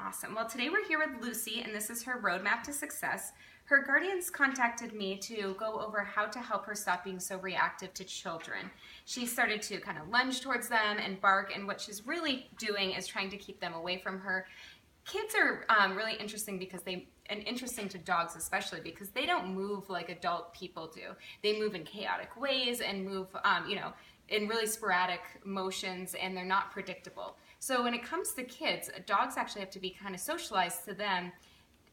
Awesome. Well, today we're here with Lucy, and this is her roadmap to success. Her guardians contacted me to go over how to help her stop being so reactive to children. She started to kind of lunge towards them and bark, and what she's really doing is trying to keep them away from her. Kids are really interesting and interesting to dogs especially, because they don't move like adult people do. They move in chaotic ways and move, in really sporadic motions, and they're not predictable. So when it comes to kids, dogs actually have to be kind of socialized to them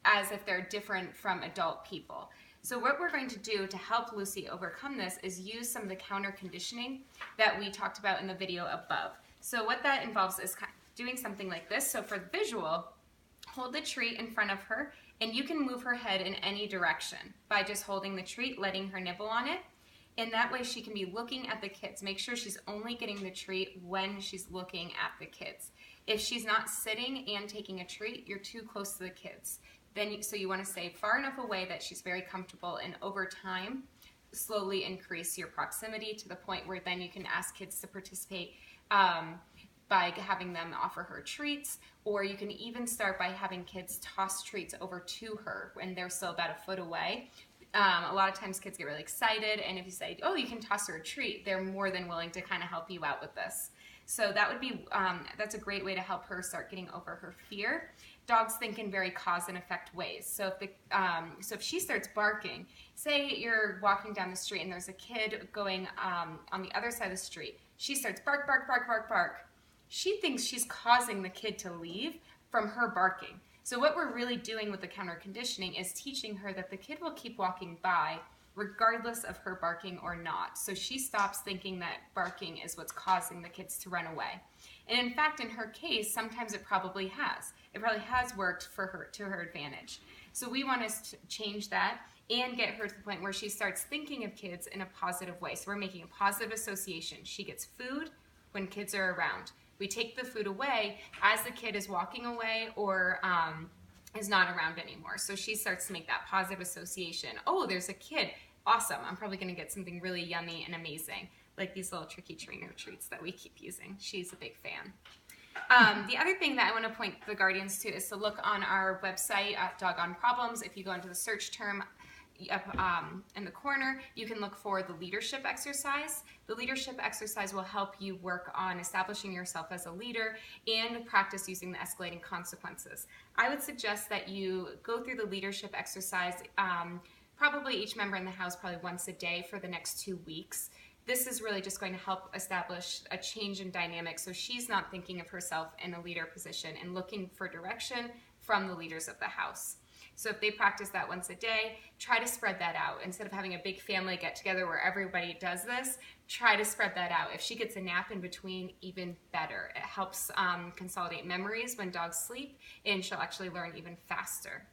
as if they're different from adult people. So what we're going to do to help Lucy overcome this is use some of the counter conditioning that we talked about in the video above. So what that involves is doing something like this. So for the visual, hold the treat in front of her, and you can move her head in any direction by just holding the treat, letting her nibble on it. And that way she can be looking at the kids. Make sure she's only getting the treat when she's looking at the kids. If she's not sitting and taking a treat, you're too close to the kids. So you want to stay far enough away that she's very comfortable, and over time, slowly increase your proximity to the point where then you can ask kids to participate by having them offer her treats, or you can even start by having kids toss treats over to her when they're still about a foot away. A lot of times kids get really excited, and if you say, oh, you can toss her a treat, they're more than willing to kind of help you out with this. So that would be, that's a great way to help her start getting over her fear. Dogs think in very cause and effect ways. So if she starts barking, say you're walking down the street and there's a kid going on the other side of the street, she starts bark, bark, bark, bark, bark. She thinks she's causing the kid to leave from her barking. So what we're really doing with the counter conditioning is teaching her that the kid will keep walking by regardless of her barking or not. So she stops thinking that barking is what's causing the kids to run away. And in fact, in her case, sometimes it probably has. It probably has worked for her to her advantage. So we want to change that and get her to the point where she starts thinking of kids in a positive way. So we're making a positive association. She gets food when kids are around. We take the food away as the kid is walking away or is not around anymore. So she starts to make that positive association. Oh, there's a kid. Awesome. I'm probably going to get something really yummy and amazing, like these little tricky trainer treats that we keep using. She's a big fan. The other thing that I want to point the guardians to is to look on our website at Doggone Problems. If you go into the search term, in the corner, you can look for the leadership exercise. The leadership exercise will help you work on establishing yourself as a leader and practice using the escalating consequences. I would suggest that you go through the leadership exercise, probably each member in the house probably once a day for the next 2 weeks. This is really just going to help establish a change in dynamic, so she's not thinking of herself in a leader position and looking for direction from the leaders of the house. So if they practice that once a day, try to spread that out. Instead of having a big family get together where everybody does this, try to spread that out. If she gets a nap in between, even better. It helps consolidate memories when dogs sleep, and she'll actually learn even faster.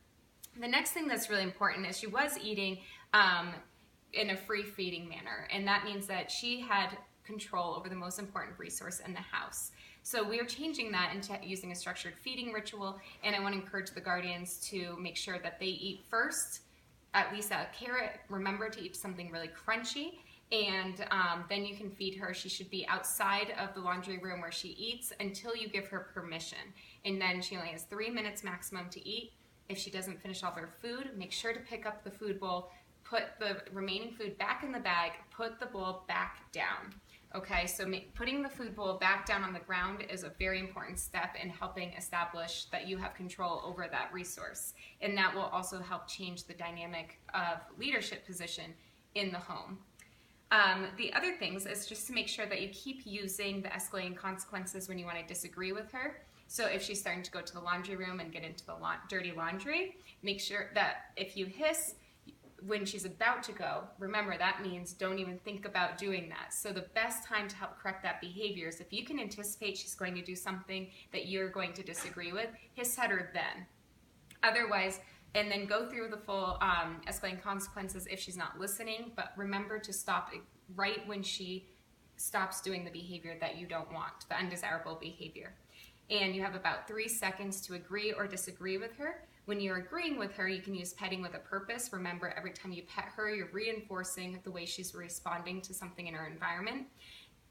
The next thing that's really important is she was eating in a free feeding manner, and that means that she had control over the most important resource in the house. So we are changing that into using a structured feeding ritual, and I want to encourage the guardians to make sure that they eat first, at least a carrot. Remember to eat something really crunchy, and then you can feed her. She should be outside of the laundry room where she eats until you give her permission, and then she only has 3 minutes maximum to eat. If she doesn't finish all of her food, make sure to pick up the food bowl, put the remaining food back in the bag, put the bowl back down. Okay, so putting the food bowl back down on the ground is a very important step in helping establish that you have control over that resource. And that will also help change the dynamic of leadership position in the home. The other things is just to make sure that you keep using the escalating consequences when you want to disagree with her. So if she's starting to go to the laundry room and get into the dirty laundry, make sure that if you hiss, when she's about to go, remember that means don't even think about doing that. So the best time to help correct that behavior is if you can anticipate she's going to do something that you're going to disagree with, hiss at her then. Otherwise, and then go through the full escalating consequences if she's not listening, but remember to stop right when she stops doing the behavior that you don't want, the undesirable behavior. And you have about 3 seconds to agree or disagree with her. When you're agreeing with her, you can use petting with a purpose. Remember, every time you pet her, you're reinforcing the way she's responding to something in her environment.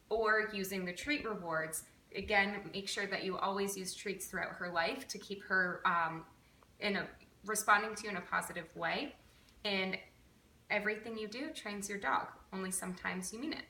Or using the treat rewards again, make sure that you always use treats throughout her life to keep her responding to you in a positive way. And everything you do trains your dog, only sometimes you mean it.